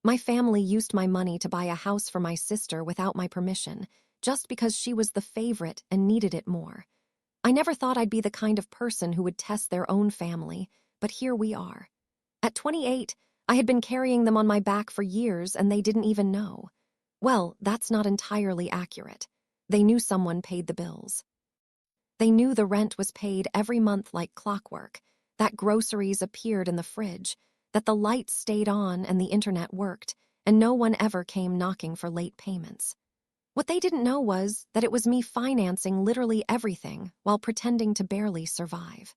My family used my money to buy a house for my sister without my permission, just because she was the favorite and needed it more. I never thought I'd be the kind of person who would test their own family, but here we are. At 28, I had been carrying them on my back for years and they didn't even know. Well, that's not entirely accurate. They knew someone paid the bills. They knew the rent was paid every month like clockwork, that groceries appeared in the fridge, that the lights stayed on and the internet worked, and no one ever came knocking for late payments. What they didn't know was that it was me financing literally everything while pretending to barely survive.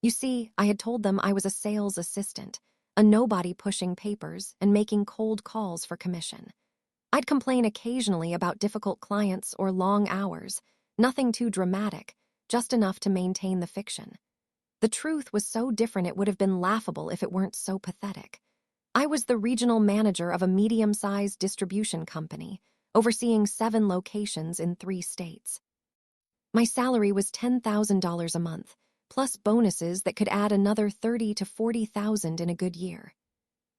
You see, I had told them I was a sales assistant, a nobody pushing papers and making cold calls for commission. I'd complain occasionally about difficult clients or long hours, nothing too dramatic, just enough to maintain the fiction. The truth was so different it would have been laughable if it weren't so pathetic. I was the regional manager of a medium-sized distribution company, overseeing 7 locations in 3 states. My salary was $10,000 a month, plus bonuses that could add another $30,000 to $40,000 in a good year.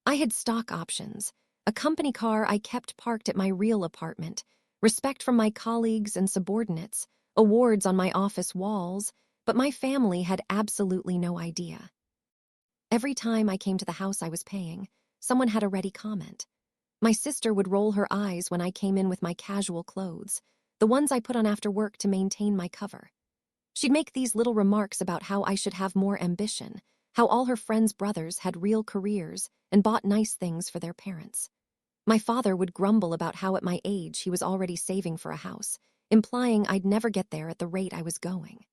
I had stock options, a company car I kept parked at my real apartment, respect from my colleagues and subordinates, awards on my office walls, but my family had absolutely no idea. Every time I came to the house I was paying, someone had a ready comment. My sister would roll her eyes when I came in with my casual clothes, the ones I put on after work to maintain my cover. She'd make these little remarks about how I should have more ambition, how all her friends' brothers had real careers and bought nice things for their parents. My father would grumble about how at my age he was already saving for a house, implying I'd never get there at the rate I was going.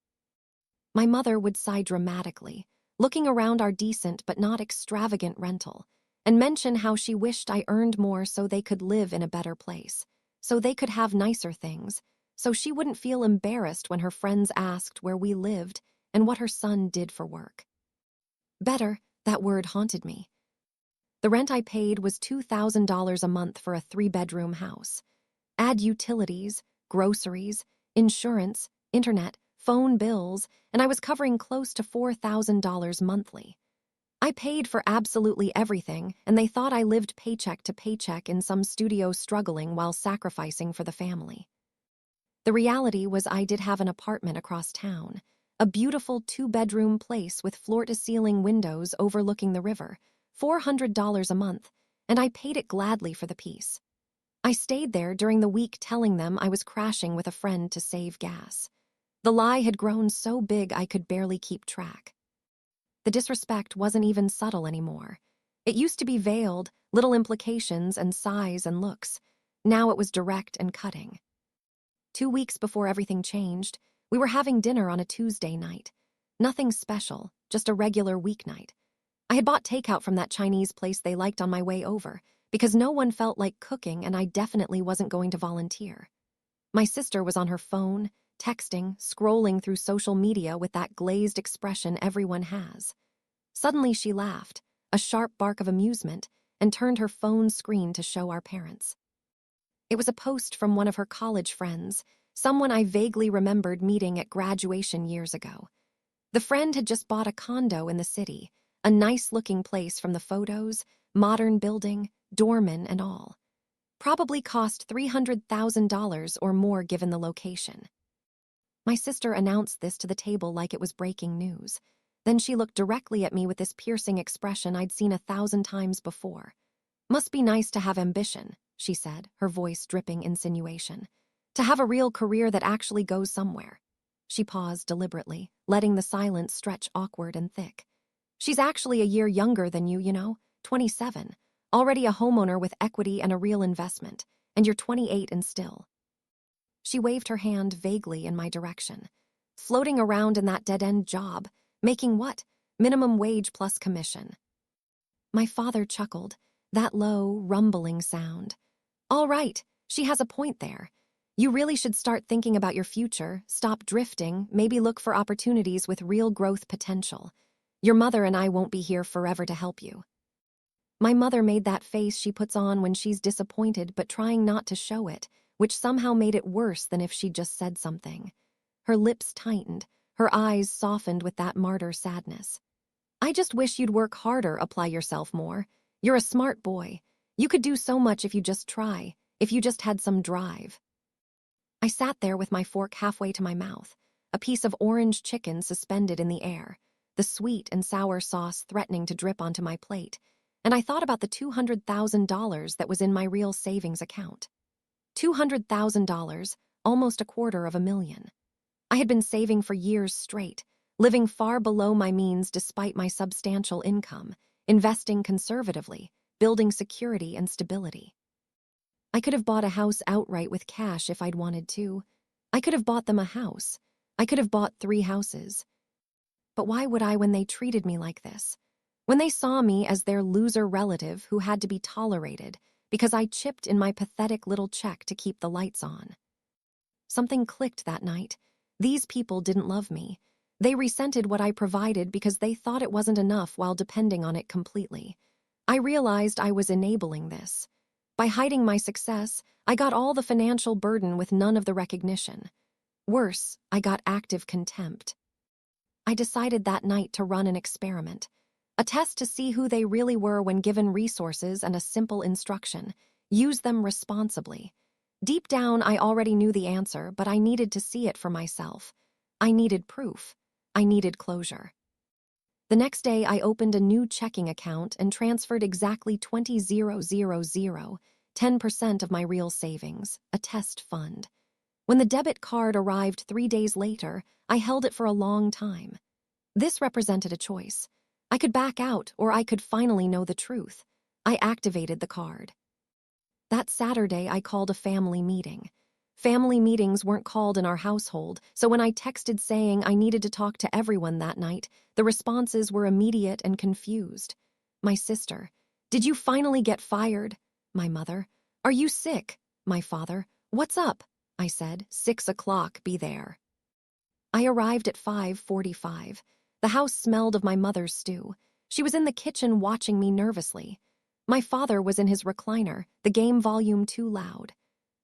My mother would sigh dramatically, looking around our decent but not extravagant rental, and mention how she wished I earned more so they could live in a better place, so they could have nicer things, so she wouldn't feel embarrassed when her friends asked where we lived and what her son did for work. Better, that word haunted me. The rent I paid was $2,000 a month for a 3-bedroom house. Add utilities, groceries, insurance, internet, phone bills, and I was covering close to $4,000 monthly. I paid for absolutely everything, and they thought I lived paycheck to paycheck in some studio struggling while sacrificing for the family. The reality was I did have an apartment across town, a beautiful 2-bedroom place with floor-to-ceiling windows overlooking the river, $400 a month, and I paid it gladly for the peace. I stayed there during the week telling them I was crashing with a friend to save gas. The lie had grown so big I could barely keep track. The disrespect wasn't even subtle anymore. It used to be veiled, little implications and sighs and looks. Now it was direct and cutting. 2 weeks before everything changed, we were having dinner on a Tuesday night. Nothing special, just a regular weeknight. I had bought takeout from that Chinese place they liked on my way over, because no one felt like cooking and I definitely wasn't going to volunteer. My sister was on her phone, texting, scrolling through social media with that glazed expression everyone has. Suddenly she laughed, a sharp bark of amusement, and turned her phone screen to show our parents. It was a post from one of her college friends, someone I vaguely remembered meeting at graduation years ago. The friend had just bought a condo in the city, a nice-looking place from the photos, modern building, doorman and all. Probably cost $300,000 or more given the location. My sister announced this to the table like it was breaking news. Then she looked directly at me with this piercing expression I'd seen 1,000 times before. "Must be nice to have ambition," she said, her voice dripping insinuation. "To have a real career that actually goes somewhere." She paused deliberately, letting the silence stretch awkward and thick. "She's actually a year younger than you, 27, already a homeowner with equity and a real investment, and you're 28 and still." She waved her hand vaguely in my direction. "Floating around in that dead-end job, making what? Minimum wage plus commission." My father chuckled, that low, rumbling sound. "All right, she has a point there. You really should start thinking about your future, stop drifting, maybe look for opportunities with real growth potential. Your mother and I won't be here forever to help you." My mother made that face she puts on when she's disappointed but trying not to show it, which somehow made it worse than if she'd just said something. Her lips tightened, her eyes softened with that martyr sadness. "I just wish you'd work harder, apply yourself more. You're a smart boy. You could do so much if you just try, if you just had some drive. I sat there with my fork halfway to my mouth, a piece of orange chicken suspended in the air, the sweet and sour sauce threatening to drip onto my plate, and I thought about the $200,000 that was in my real savings account. $200,000, almost $250,000. I had been saving for years straight, living far below my means despite my substantial income, investing conservatively, building security and stability. I could have bought a house outright with cash if I'd wanted to. I could have bought them a house. I could have bought 3 houses. But why would I when they treated me like this? When they saw me as their loser relative who had to be tolerated because I chipped in my pathetic little check to keep the lights on. Something clicked that night. These people didn't love me. They resented what I provided because they thought it wasn't enough while depending on it completely. I realized I was enabling this. By hiding my success, I got all the financial burden with none of the recognition. Worse, I got active contempt. I decided that night to run an experiment, a test to see who they really were when given resources and a simple instruction. Use them responsibly. Deep down, I already knew the answer, but I needed to see it for myself. I needed proof. I needed closure. The next day, I opened a new checking account and transferred exactly $20,000, 10% of my real savings, a test fund. When the debit card arrived 3 days later, I held it for a long time. This represented a choice. I could back out, or I could finally know the truth. I activated the card. That Saturday, I called a family meeting. Family meetings weren't called in our household, so when I texted saying I needed to talk to everyone that night, the responses were immediate and confused. My sister, "Did you finally get fired?" My mother, "Are you sick?" My father, "What's up?" I said, 6 o'clock, be there. I arrived at 5:45. The house smelled of my mother's stew. She was in the kitchen watching me nervously. My father was in his recliner, the game volume too loud.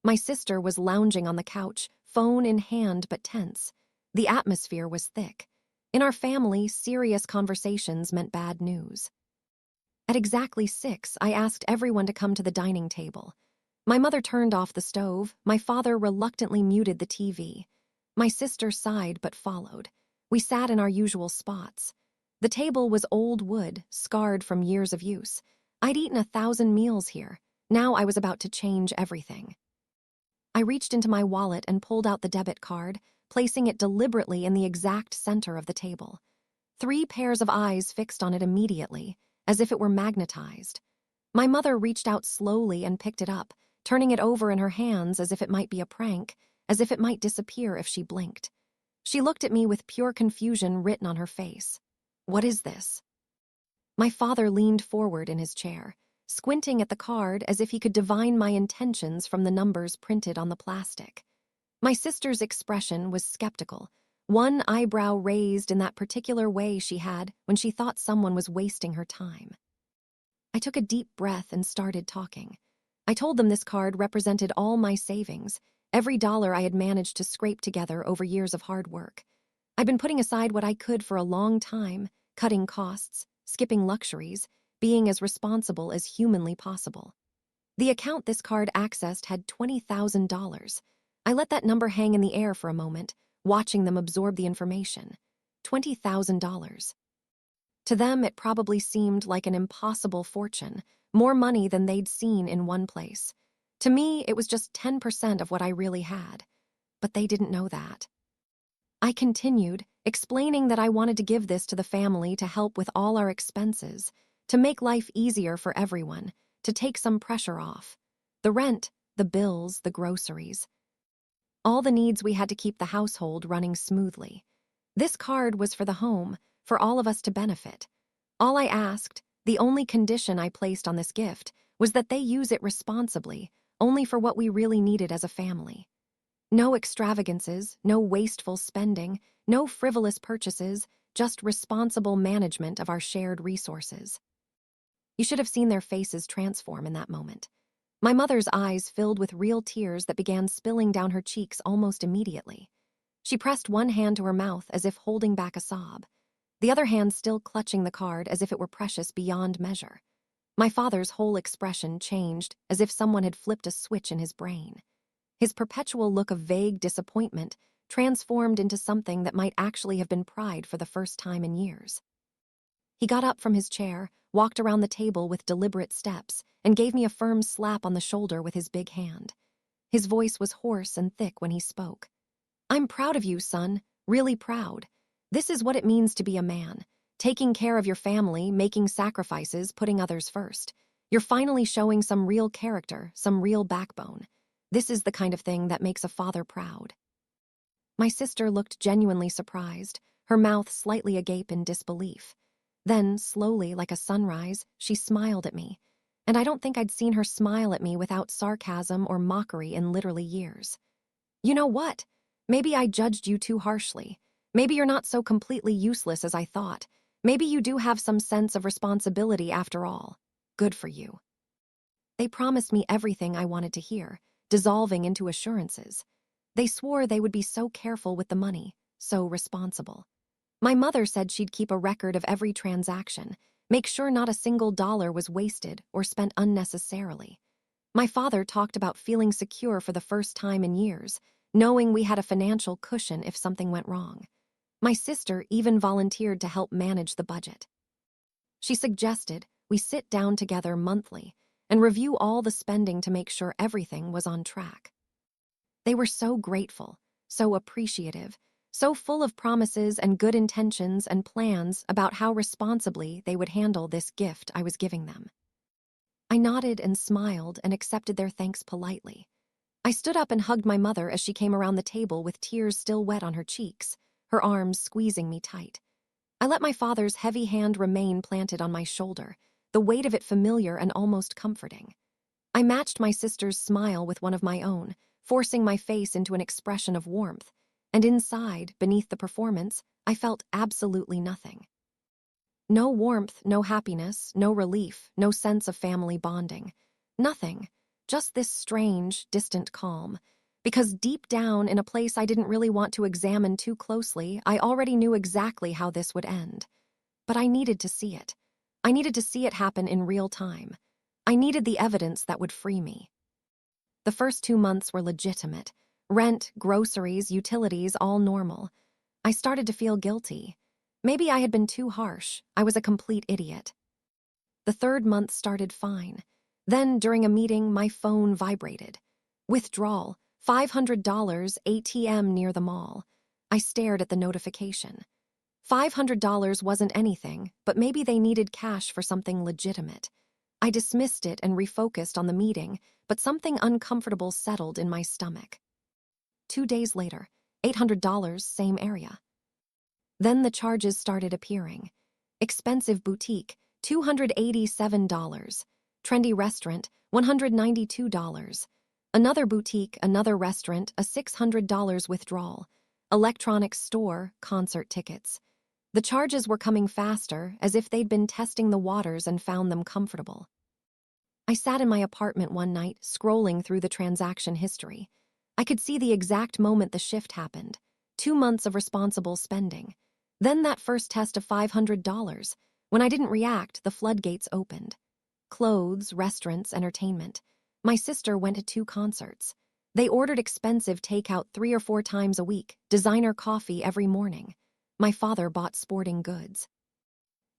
My sister was lounging on the couch, phone in hand but tense. The atmosphere was thick. In our family, serious conversations meant bad news. At exactly 6, I asked everyone to come to the dining table. My mother turned off the stove. My father reluctantly muted the TV. My sister sighed but followed. We sat in our usual spots. The table was old wood, scarred from years of use. I'd eaten 1,000 meals here. Now I was about to change everything. I reached into my wallet and pulled out the debit card, placing it deliberately in the exact center of the table. 3 pairs of eyes fixed on it immediately, as if it were magnetized. My mother reached out slowly and picked it up, turning it over in her hands as if it might be a prank, as if it might disappear if she blinked. She looked at me with pure confusion written on her face. "What is this?" My father leaned forward in his chair, squinting at the card as if he could divine my intentions from the numbers printed on the plastic. My sister's expression was skeptical, one eyebrow raised in that particular way she had when she thought someone was wasting her time. I took a deep breath and started talking. I told them this card represented all my savings, every dollar I had managed to scrape together over years of hard work. I'd been putting aside what I could for a long time, cutting costs, skipping luxuries, being as responsible as humanly possible. The account this card accessed had $20,000. I let that number hang in the air for a moment, watching them absorb the information. $20,000. To them, it probably seemed like an impossible fortune, more money than they'd seen in one place. To me, it was just 10% of what I really had. But they didn't know that. I continued, explaining that I wanted to give this to the family to help with all our expenses, to make life easier for everyone, to take some pressure off. The rent, the bills, the groceries. All the needs we had to keep the household running smoothly. This card was for the home, for all of us to benefit. All I asked, the only condition I placed on this gift, was that they use it responsibly, only for what we really needed as a family. No extravagances, no wasteful spending, no frivolous purchases, just responsible management of our shared resources. You should have seen their faces transform in that moment. My mother's eyes filled with real tears that began spilling down her cheeks almost immediately. She pressed one hand to her mouth as if holding back a sob, the other hand still clutching the card as if it were precious beyond measure. My father's whole expression changed as if someone had flipped a switch in his brain. His perpetual look of vague disappointment transformed into something that might actually have been pride for the first time in years. He got up from his chair, walked around the table with deliberate steps, and gave me a firm slap on the shoulder with his big hand. His voice was hoarse and thick when he spoke. "I'm proud of you, son, really proud. This is what it means to be a man. Taking care of your family, making sacrifices, putting others first. You're finally showing some real character, some real backbone. This is the kind of thing that makes a father proud." My sister looked genuinely surprised, her mouth slightly agape in disbelief. Then, slowly, like a sunrise, she smiled at me. And I don't think I'd seen her smile at me without sarcasm or mockery in literally years. "You know what? Maybe I judged you too harshly. Maybe you're not so completely useless as I thought. Maybe you do have some sense of responsibility after all. Good for you." They promised me everything I wanted to hear, dissolving into assurances. They swore they would be so careful with the money, so responsible. My mother said she'd keep a record of every transaction, make sure not a single dollar was wasted or spent unnecessarily. My father talked about feeling secure for the first time in years, knowing we had a financial cushion if something went wrong. My sister even volunteered to help manage the budget. She suggested we sit down together monthly and review all the spending to make sure everything was on track. They were so grateful, so appreciative, so full of promises and good intentions and plans about how responsibly they would handle this gift I was giving them. I nodded and smiled and accepted their thanks politely. I stood up and hugged my mother as she came around the table with tears still wet on her cheeks, her arms squeezing me tight. I let my father's heavy hand remain planted on my shoulder, the weight of it familiar and almost comforting. I matched my sister's smile with one of my own, forcing my face into an expression of warmth, and inside, beneath the performance, I felt absolutely nothing. No warmth, no happiness, no relief, no sense of family bonding. Nothing. Just this strange, distant calm. Because deep down, in a place I didn't really want to examine too closely, I already knew exactly how this would end. But I needed to see it. I needed to see it happen in real time. I needed the evidence that would free me. The first 2 months were legitimate. Rent, groceries, utilities, all normal. I started to feel guilty. Maybe I had been too harsh. I was a complete idiot. The third month started fine. Then, during a meeting, my phone vibrated. Withdrawal, $500, ATM near the mall. I stared at the notification. $500 wasn't anything, but maybe they needed cash for something legitimate. I dismissed it and refocused on the meeting, but something uncomfortable settled in my stomach. 2 days later, $800, same area. Then the charges started appearing. Expensive boutique, $287. Trendy restaurant, $192. Another boutique, another restaurant, a $600 withdrawal. Electronics store, concert tickets. The charges were coming faster, as if they'd been testing the waters and found them comfortable. I sat in my apartment one night, scrolling through the transaction history. I could see the exact moment the shift happened. 2 months of responsible spending. Then that first test of $500. When I didn't react, the floodgates opened. Clothes, restaurants, entertainment. My sister went to 2 concerts. They ordered expensive takeout 3 or 4 times a week, designer coffee every morning. My father bought sporting goods.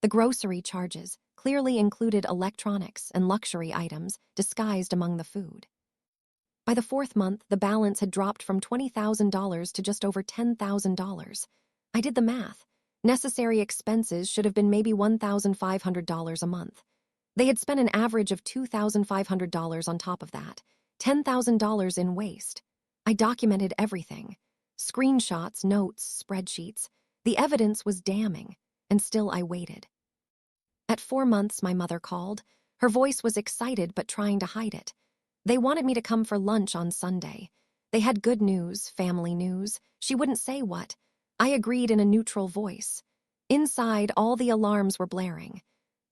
The grocery charges clearly included electronics and luxury items disguised among the food. By the 4th month, the balance had dropped from $20,000 to just over $10,000. I did the math. Necessary expenses should have been maybe $1,500 a month. They had spent an average of $2,500 on top of that, $10,000 in waste. I documented everything. Screenshots, notes, spreadsheets. The evidence was damning, and still I waited. At 4 months, my mother called. Her voice was excited but trying to hide it. They wanted me to come for lunch on Sunday. They had good news, family news. She wouldn't say what. I agreed in a neutral voice. Inside, all the alarms were blaring.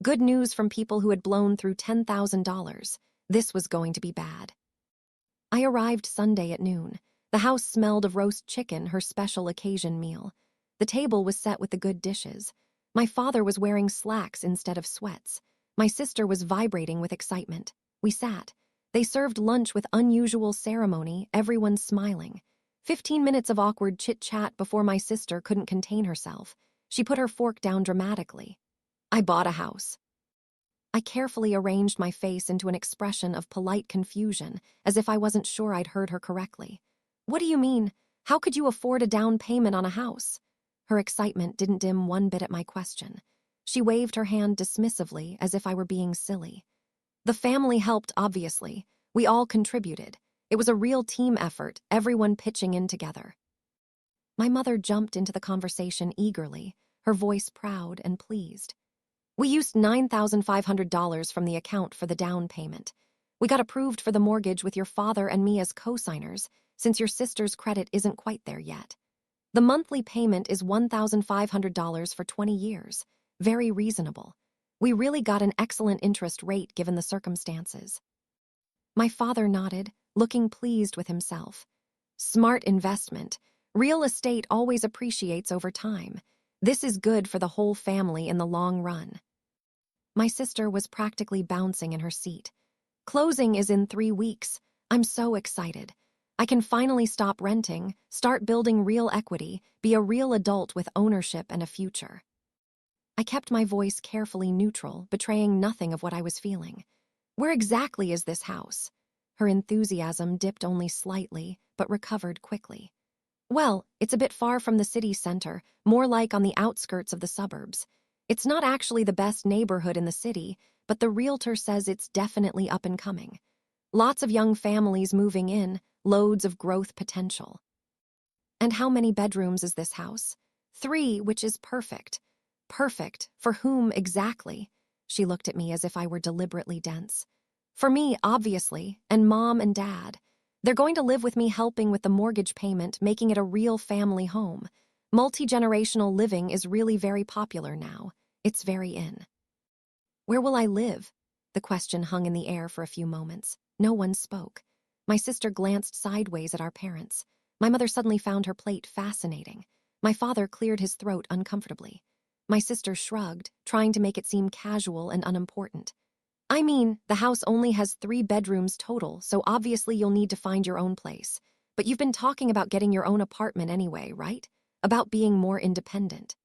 Good news from people who had blown through $10,000. This was going to be bad. I arrived Sunday at noon. The house smelled of roast chicken, her special occasion meal. The table was set with the good dishes. My father was wearing slacks instead of sweats. My sister was vibrating with excitement. We sat. They served lunch with unusual ceremony, everyone smiling. 15 minutes of awkward chit-chat before my sister couldn't contain herself. She put her fork down dramatically. I bought a house. I carefully arranged my face into an expression of polite confusion, as if I wasn't sure I'd heard her correctly. What do you mean? How could you afford a down payment on a house? Her excitement didn't dim one bit at my question. She waved her hand dismissively, as if I were being silly. The family helped, obviously. We all contributed. It was a real team effort, everyone pitching in together. My mother jumped into the conversation eagerly, her voice proud and pleased. We used $9,500 from the account for the down payment. We got approved for the mortgage with your father and me as co-signers, since your sister's credit isn't quite there yet. The monthly payment is $1,500 for 20 years. Very reasonable. We really got an excellent interest rate given the circumstances. My father nodded, looking pleased with himself. Smart investment. Real estate always appreciates over time. This is good for the whole family in the long run. My sister was practically bouncing in her seat. Closing is in 3 weeks. I'm so excited. I can finally stop renting, start building real equity, be a real adult with ownership and a future. I kept my voice carefully neutral, betraying nothing of what I was feeling. Where exactly is this house? Her enthusiasm dipped only slightly, but recovered quickly. Well, it's a bit far from the city center, more like on the outskirts of the suburbs. It's not actually the best neighborhood in the city, but the realtor says it's definitely up and coming. Lots of young families moving in, loads of growth potential. And how many bedrooms is this house? 3, which is perfect. Perfect. For whom exactly? She looked at me as if I were deliberately dense. For me, obviously, and Mom and Dad. They're going to live with me helping with the mortgage payment, making it a real family home. Multi-generational living is really very popular now. It's very in. Where will I live? The question hung in the air for a few moments. No one spoke. My sister glanced sideways at our parents. My mother suddenly found her plate fascinating. My father cleared his throat uncomfortably. My sister shrugged, trying to make it seem casual and unimportant. I mean, the house only has 3 bedrooms total, so obviously you'll need to find your own place. But you've been talking about getting your own apartment anyway, right? About being more independent.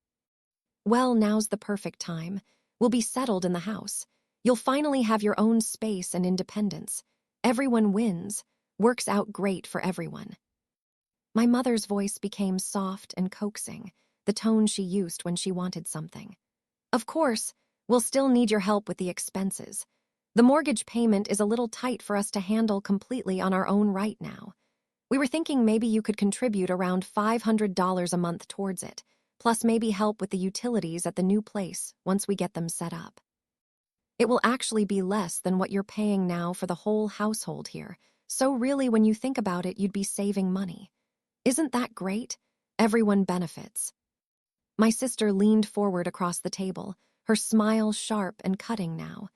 Well, now's the perfect time. We'll be settled in the house. You'll finally have your own space and independence. Everyone wins. Works out great for everyone. My mother's voice became soft and coaxing, the tone she used when she wanted something. Of course, we'll still need your help with the expenses. The mortgage payment is a little tight for us to handle completely on our own right now. We were thinking maybe you could contribute around $500 a month towards it, plus maybe help with the utilities at the new place once we get them set up. It will actually be less than what you're paying now for the whole household here, so really when you think about it, you'd be saving money. Isn't that great? Everyone benefits. My sister leaned forward across the table, her smile sharp and cutting now.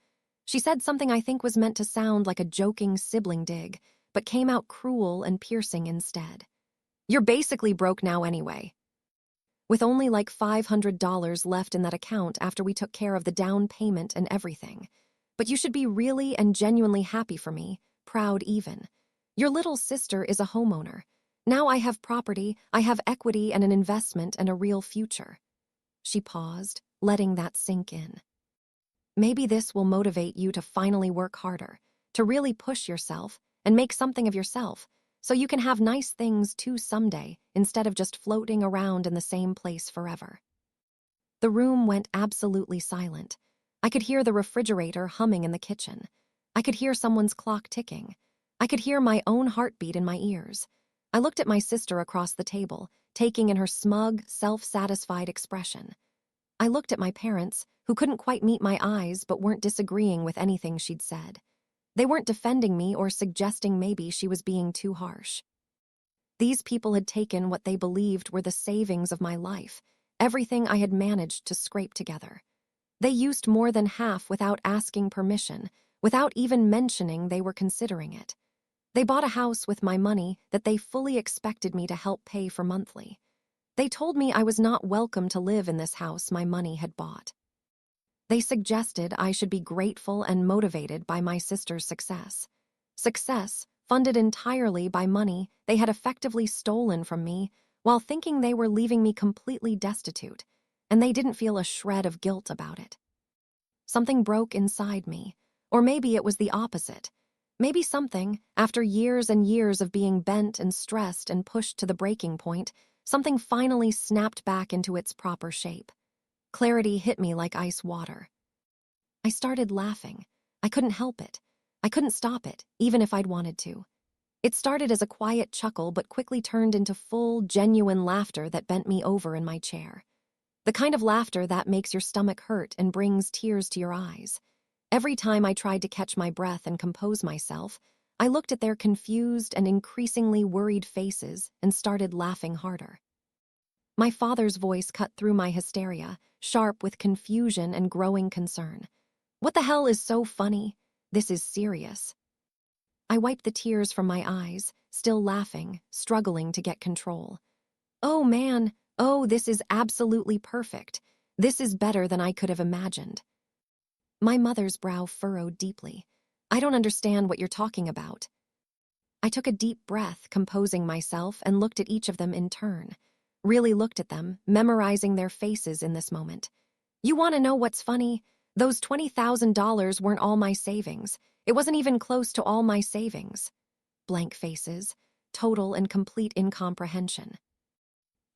She said something I think was meant to sound like a joking sibling dig, but came out cruel and piercing instead. You're basically broke now anyway. With only like $500 left in that account after we took care of the down payment and everything. But you should be really and genuinely happy for me, proud even. Your little sister is a homeowner. Now I have property, I have equity and an investment and a real future. She paused, letting that sink in. Maybe this will motivate you to finally work harder, to really push yourself and make something of yourself, so you can have nice things too someday instead of just floating around in the same place forever. The room went absolutely silent. I could hear the refrigerator humming in the kitchen. I could hear someone's clock ticking. I could hear my own heartbeat in my ears. I looked at my sister across the table, taking in her smug, self-satisfied expression. I looked at my parents, who couldn't quite meet my eyes but weren't disagreeing with anything she'd said. They weren't defending me or suggesting maybe she was being too harsh. These people had taken what they believed were the savings of my life, everything I had managed to scrape together. They used more than half without asking permission, without even mentioning they were considering it. They bought a house with my money that they fully expected me to help pay for monthly. They told me I was not welcome to live in this house my money had bought. They suggested I should be grateful and motivated by my sister's success. Success, funded entirely by money they had effectively stolen from me while thinking they were leaving me completely destitute, and they didn't feel a shred of guilt about it. Something broke inside me, or maybe it was the opposite. Maybe something, after years and years of being bent and stressed and pushed to the breaking point, something finally snapped back into its proper shape. Clarity hit me like ice water. I started laughing. I couldn't help it. I couldn't stop it, even if I'd wanted to. It started as a quiet chuckle but quickly turned into full, genuine laughter that bent me over in my chair. The kind of laughter that makes your stomach hurt and brings tears to your eyes. Every time I tried to catch my breath and compose myself, I looked at their confused and increasingly worried faces and started laughing harder. My father's voice cut through my hysteria, sharp with confusion and growing concern. "What the hell is so funny? This is serious." I wiped the tears from my eyes, still laughing, struggling to get control. "Oh man, oh, this is absolutely perfect. This is better than I could have imagined." My mother's brow furrowed deeply. "I don't understand what you're talking about." I took a deep breath, composing myself, and looked at each of them in turn. Really looked at them, memorizing their faces in this moment. "You want to know what's funny? Those $20,000 weren't all my savings. It wasn't even close to all my savings." Blank faces, total and complete incomprehension.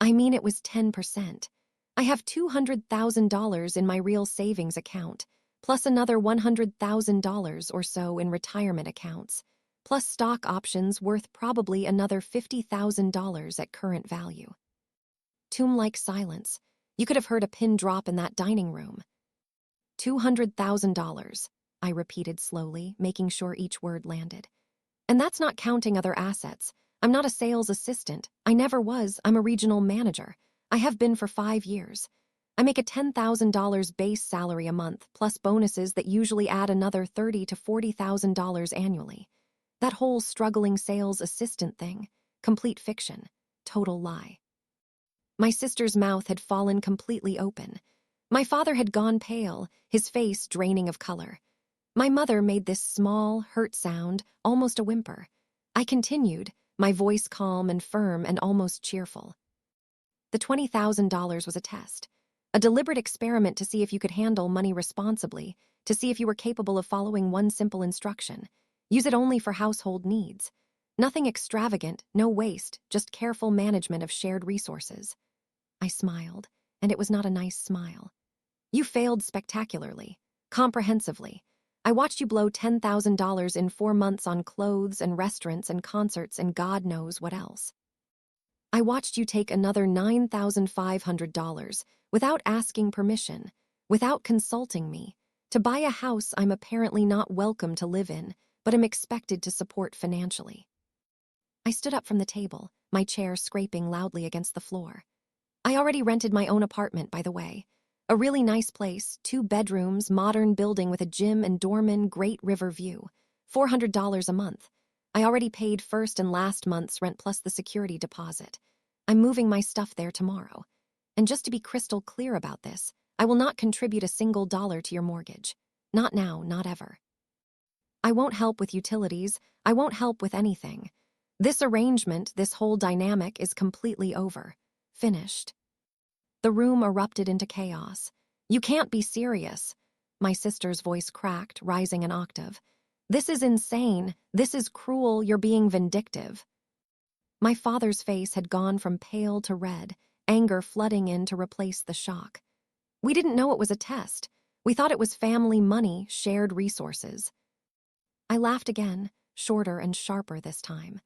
"I mean, it was 10%. I have $200,000 in my real savings account, plus another $100,000 or so in retirement accounts, plus stock options worth probably another $50,000 at current value." Tomb-like silence. You could have heard a pin drop in that dining room. $200,000, I repeated slowly, making sure each word landed. "And that's not counting other assets. I'm not a sales assistant. I never was. I'm a regional manager. I have been for 5 years. I make a $10,000 base salary a month, plus bonuses that usually add another $30,000 to $40,000 annually. That whole struggling sales assistant thing, complete fiction, total lie." My sister's mouth had fallen completely open. My father had gone pale, his face draining of color. My mother made this small, hurt sound, almost a whimper. I continued, my voice calm and firm and almost cheerful. "The $20,000 was a test, a deliberate experiment to see if you could handle money responsibly, to see if you were capable of following one simple instruction. Use it only for household needs. Nothing extravagant, no waste, just careful management of shared resources." I smiled, and it was not a nice smile. "You failed spectacularly, comprehensively. I watched you blow $10,000 in 4 months on clothes and restaurants and concerts and God knows what else. I watched you take another $9,500 without asking permission, without consulting me, to buy a house I'm apparently not welcome to live in, but am expected to support financially." I stood up from the table, my chair scraping loudly against the floor. I already rented my own apartment, by the way. A really nice place, 2 bedrooms, modern building with a gym and doorman, great river view. $400 a month. I already paid first and last month's rent plus the security deposit. I'm moving my stuff there tomorrow. And just to be crystal clear about this, I will not contribute a single dollar to your mortgage. Not now, not ever. I won't help with utilities. I won't help with anything. This arrangement, this whole dynamic is completely over. Finished. The room erupted into chaos. "You can't be serious." My sister's voice cracked, rising an octave. "This is insane. This is cruel. You're being vindictive." My father's face had gone from pale to red, anger flooding in to replace the shock. "We didn't know it was a test. We thought it was family money, shared resources." I laughed again, shorter and sharper this time.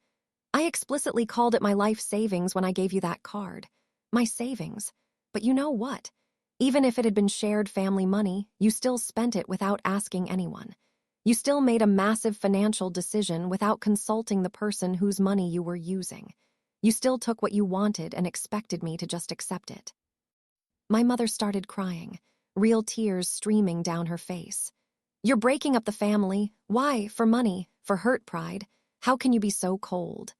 "I explicitly called it my life savings when I gave you that card. My savings. But you know what? Even if it had been shared family money, you still spent it without asking anyone. You still made a massive financial decision without consulting the person whose money you were using. You still took what you wanted and expected me to just accept it." My mother started crying, real tears streaming down her face. "You're breaking up the family. Why? For money? For hurt pride? How can you be so cold?"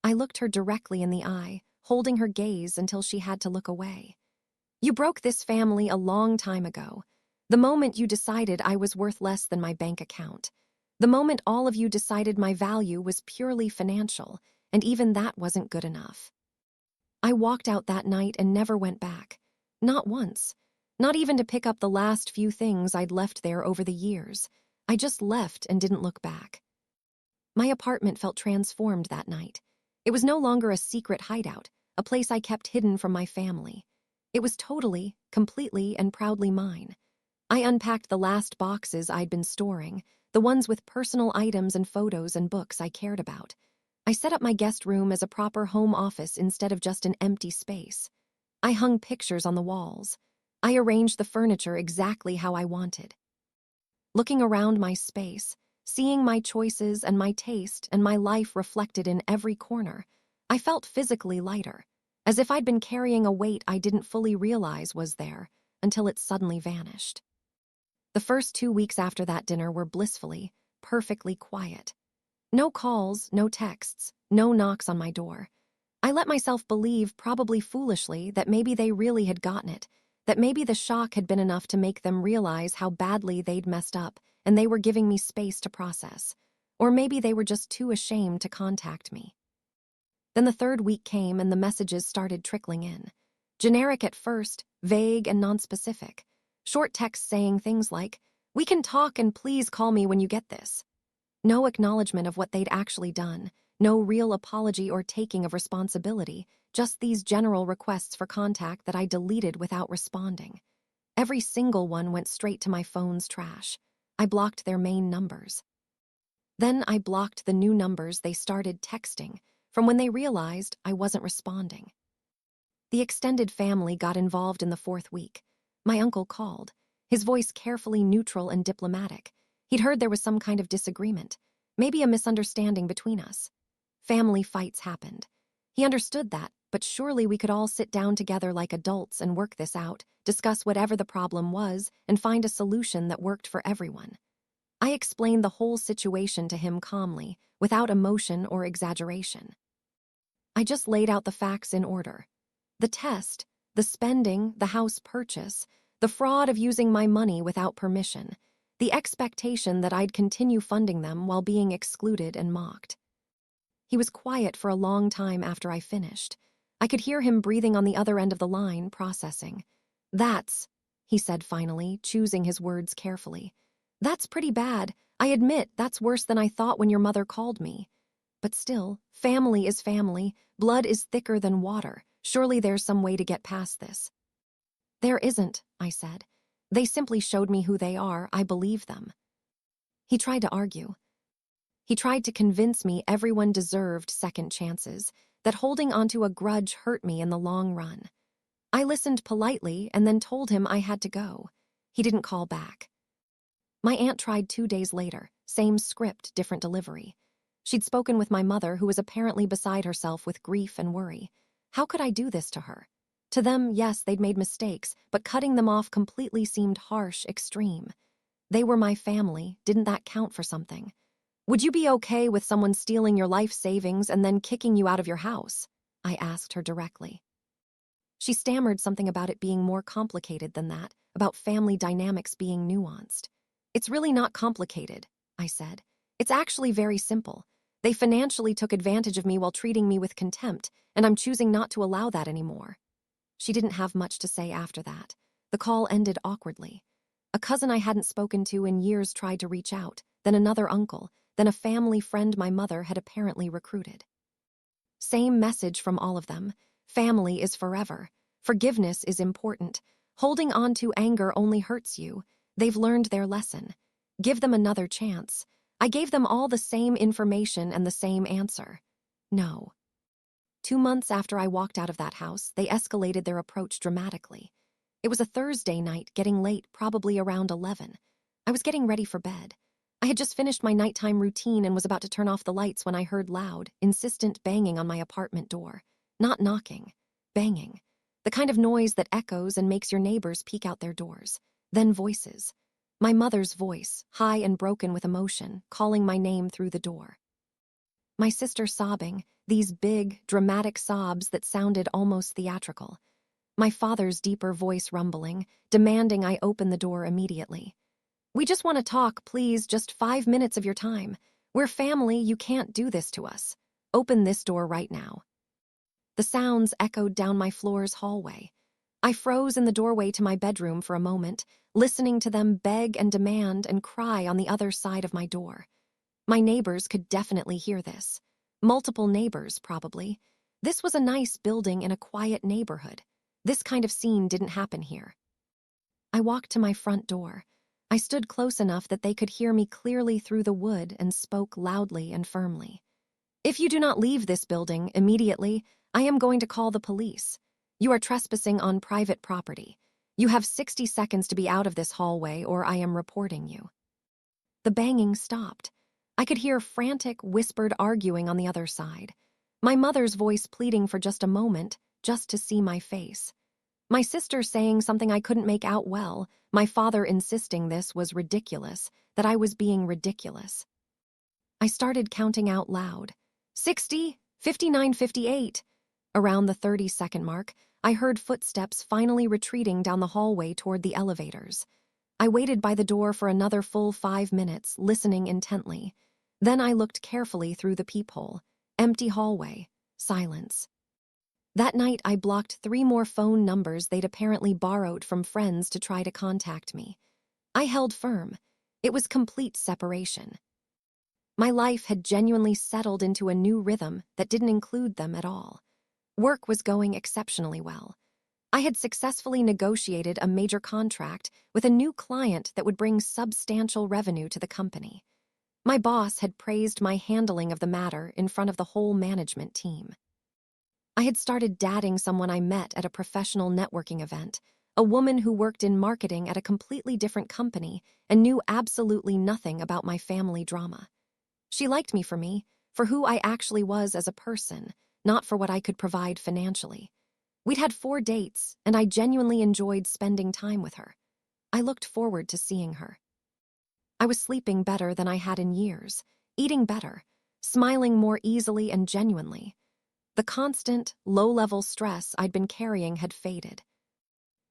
I looked her directly in the eye, holding her gaze until she had to look away. "You broke this family a long time ago. The moment you decided I was worth less than my bank account. The moment all of you decided my value was purely financial, and even that wasn't good enough. I walked out that night and never went back. Not once. Not even to pick up the last few things I'd left there over the years. I just left and didn't look back. My apartment felt transformed that night. It was no longer a secret hideout, a place I kept hidden from my family. It was totally, completely, and proudly mine. I unpacked the last boxes I'd been storing, the ones with personal items and photos and books I cared about. I set up my guest room as a proper home office instead of just an empty space. I hung pictures on the walls. I arranged the furniture exactly how I wanted. Looking around my space, seeing my choices and my taste and my life reflected in every corner, I felt physically lighter, as if I'd been carrying a weight I didn't fully realize was there until it suddenly vanished. The first 2 weeks after that dinner were blissfully, perfectly quiet. No calls, no texts, no knocks on my door. I let myself believe, probably foolishly, that maybe they really had gotten it, that maybe the shock had been enough to make them realize how badly they'd messed up and they were giving me space to process. Or maybe they were just too ashamed to contact me. Then the third week came and the messages started trickling in. Generic at first, vague and nonspecific. Short texts saying things like, "We can talk and please call me when you get this." No acknowledgement of what they'd actually done, no real apology or taking of responsibility, just these general requests for contact that I deleted without responding. Every single one went straight to my phone's trash. I blocked their main numbers. Then I blocked the new numbers they started texting from when they realized I wasn't responding. The extended family got involved in the fourth week. My uncle called, his voice carefully neutral and diplomatic. He'd heard there was some kind of disagreement, maybe a misunderstanding between us. Family fights happened. He understood that, but surely we could all sit down together like adults and work this out, discuss whatever the problem was, and find a solution that worked for everyone. I explained the whole situation to him calmly, without emotion or exaggeration. I just laid out the facts in order. The test, the spending, the house purchase, the fraud of using my money without permission, the expectation that I'd continue funding them while being excluded and mocked. He was quiet for a long time after I finished. I could hear him breathing on the other end of the line, processing. "That's," he said finally, choosing his words carefully. "That's pretty bad. I admit that's worse than I thought when your mother called me. But still, family is family. Blood is thicker than water. Surely there's some way to get past this." "There isn't," I said. "They simply showed me who they are. I believe them." He tried to argue. He tried to convince me everyone deserved second chances, that holding onto a grudge hurt me in the long run. I listened politely and then told him I had to go. He didn't call back. My aunt tried 2 days later, same script, different delivery. She'd spoken with my mother, who was apparently beside herself with grief and worry. How could I do this to her? To them, yes, they'd made mistakes, but cutting them off completely seemed harsh, extreme. They were my family. Didn't that count for something? "Would you be okay with someone stealing your life savings and then kicking you out of your house?" I asked her directly. She stammered something about it being more complicated than that, about family dynamics being nuanced. "It's really not complicated," I said. "It's actually very simple. They financially took advantage of me while treating me with contempt, and I'm choosing not to allow that anymore." She didn't have much to say after that. The call ended awkwardly. A cousin I hadn't spoken to in years tried to reach out, then another uncle, then a family friend my mother had apparently recruited. Same message from all of them. Family is forever. Forgiveness is important. Holding on to anger only hurts you. They've learned their lesson. Give them another chance. I gave them all the same information and the same answer. No. 2 months after I walked out of that house, they escalated their approach dramatically. It was a Thursday night, getting late, probably around 11. I was getting ready for bed. I had just finished my nighttime routine and was about to turn off the lights when I heard loud, insistent banging on my apartment door. Not knocking, banging. The kind of noise that echoes and makes your neighbors peek out their doors. Then voices. My mother's voice, high and broken with emotion, calling my name through the door. My sister sobbing, these big, dramatic sobs that sounded almost theatrical. My father's deeper voice rumbling, demanding I open the door immediately. "We just want to talk, please, just 5 minutes of your time. We're family, you can't do this to us. Open this door right now." The sounds echoed down my floor's hallway. I froze in the doorway to my bedroom for a moment, listening to them beg and demand and cry on the other side of my door. My neighbors could definitely hear this. Multiple neighbors, probably. This was a nice building in a quiet neighborhood. This kind of scene didn't happen here. I walked to my front door. I stood close enough that they could hear me clearly through the wood and spoke loudly and firmly. "If you do not leave this building immediately, I am going to call the police. You are trespassing on private property. You have 60 seconds to be out of this hallway or I am reporting you." The banging stopped. I could hear frantic, whispered arguing on the other side. My mother's voice pleading for just a moment, just to see my face. My sister saying something I couldn't make out well, my father insisting this was ridiculous, that I was being ridiculous. I started counting out loud. 60, 59, 58. Around the 30-second mark, I heard footsteps finally retreating down the hallway toward the elevators. I waited by the door for another full 5 minutes, listening intently. Then I looked carefully through the peephole. Empty hallway. Silence. That night, I blocked 3 more phone numbers they'd apparently borrowed from friends to try to contact me. I held firm. It was complete separation. My life had genuinely settled into a new rhythm that didn't include them at all. Work was going exceptionally well. I had successfully negotiated a major contract with a new client that would bring substantial revenue to the company. My boss had praised my handling of the matter in front of the whole management team. I had started dating someone I met at a professional networking event, a woman who worked in marketing at a completely different company and knew absolutely nothing about my family drama. She liked me, for who I actually was as a person, not for what I could provide financially. We'd had 4 dates, and I genuinely enjoyed spending time with her. I looked forward to seeing her. I was sleeping better than I had in years, eating better, smiling more easily and genuinely. The constant, low-level stress I'd been carrying had faded.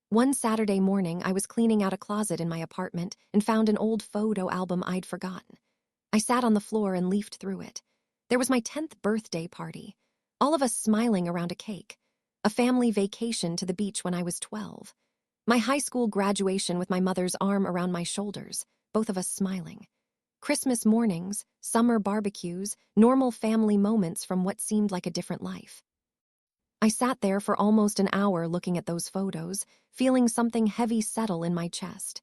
One Saturday morning, I was cleaning out a closet in my apartment and found an old photo album I'd forgotten. I sat on the floor and leafed through it. There was my 10th birthday party, all of us smiling around a cake, a family vacation to the beach when I was 12, my high school graduation with my mother's arm around my shoulders, both of us smiling, Christmas mornings, summer barbecues, normal family moments from what seemed like a different life. I sat there for almost an hour looking at those photos, feeling something heavy settle in my chest.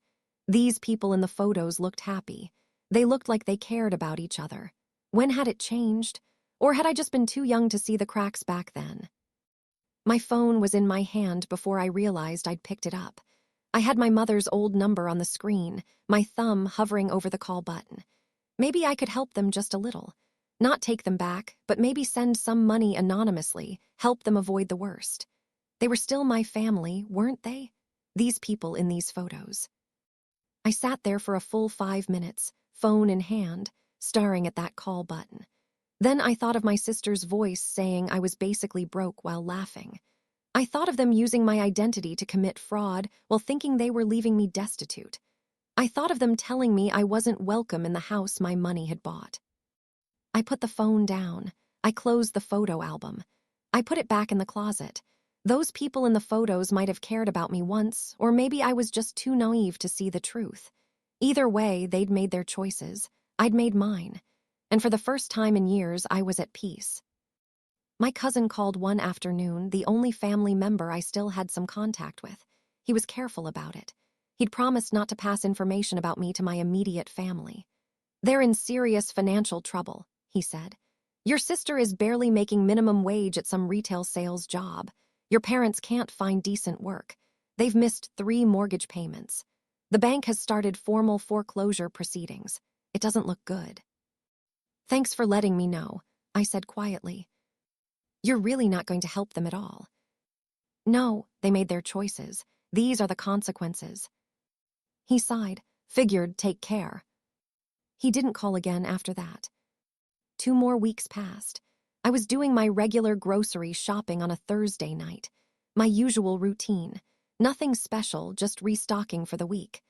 These people in the photos looked happy. They looked like they cared about each other. When had it changed? Or had I just been too young to see the cracks back then? My phone was in my hand before I realized I'd picked it up. I had my mother's old number on the screen, my thumb hovering over the call button. Maybe I could help them just a little. Not take them back, but maybe send some money anonymously, help them avoid the worst. They were still my family, weren't they? These people in these photos. I sat there for a full 5 minutes, phone in hand, staring at that call button. Then I thought of my sister's voice saying I was basically broke while laughing. I thought of them using my identity to commit fraud while thinking they were leaving me destitute. I thought of them telling me I wasn't welcome in the house my money had bought. I put the phone down. I closed the photo album. I put it back in the closet. Those people in the photos might have cared about me once, or maybe I was just too naive to see the truth. Either way, they'd made their choices. I'd made mine. And for the first time in years, I was at peace. My cousin called one afternoon, the only family member I still had some contact with. He was careful about it. He'd promised not to pass information about me to my immediate family. "They're in serious financial trouble," he said. "Your sister is barely making minimum wage at some retail sales job. Your parents can't find decent work. They've missed 3 mortgage payments. The bank has started formal foreclosure proceedings. It doesn't look good." "Thanks for letting me know," I said quietly. "You're really not going to help them at all." "No, they made their choices. These are the consequences." He sighed, figured take care. He didn't call again after that. 2 more weeks passed. I was doing my regular grocery shopping on a Thursday night. My usual routine. Nothing special, just restocking for the week.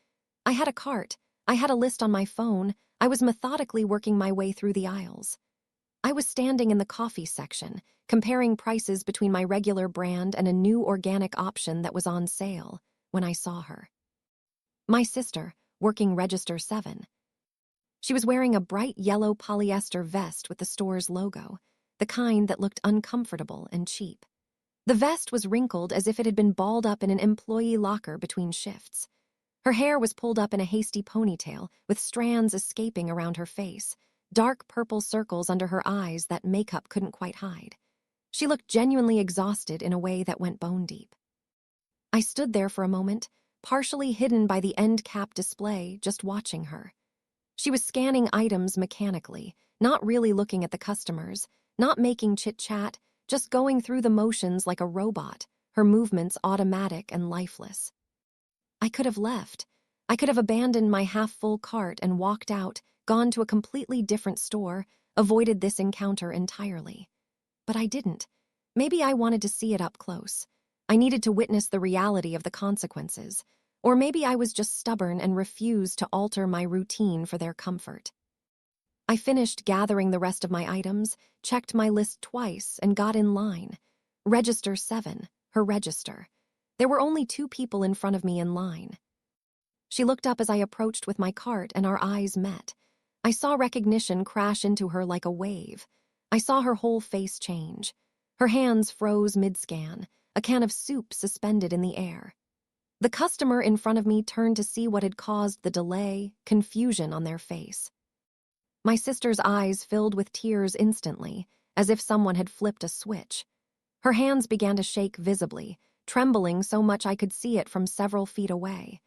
I had a cart. I had a list on my phone. I was methodically working my way through the aisles. I was standing in the coffee section, comparing prices between my regular brand and a new organic option that was on sale, when I saw her. My sister, working register 7. She was wearing a bright yellow polyester vest with the store's logo, the kind that looked uncomfortable and cheap. The vest was wrinkled as if it had been balled up in an employee locker between shifts. Her hair was pulled up in a hasty ponytail, with strands escaping around her face, dark purple circles under her eyes that makeup couldn't quite hide. She looked genuinely exhausted in a way that went bone deep. I stood there for a moment, partially hidden by the end cap display, just watching her. She was scanning items mechanically, not really looking at the customers, not making chit-chat, just going through the motions like a robot, her movements automatic and lifeless. I could have left. I could have abandoned my half-full cart and walked out, gone to a completely different store, avoided this encounter entirely. But I didn't. Maybe I wanted to see it up close. I needed to witness the reality of the consequences. Or maybe I was just stubborn and refused to alter my routine for their comfort. I finished gathering the rest of my items, checked my list twice, and got in line. Register 7, her register. There were only 2 people in front of me in line. She looked up as I approached with my cart, and our eyes met. I saw recognition crash into her like a wave. I saw her whole face change. Her hands froze mid-scan, a can of soup suspended in the air. The customer in front of me turned to see what had caused the delay, confusion on their face. My sister's eyes filled with tears instantly, as if someone had flipped a switch. Her hands began to shake visibly, trembling so much I could see it from several feet away.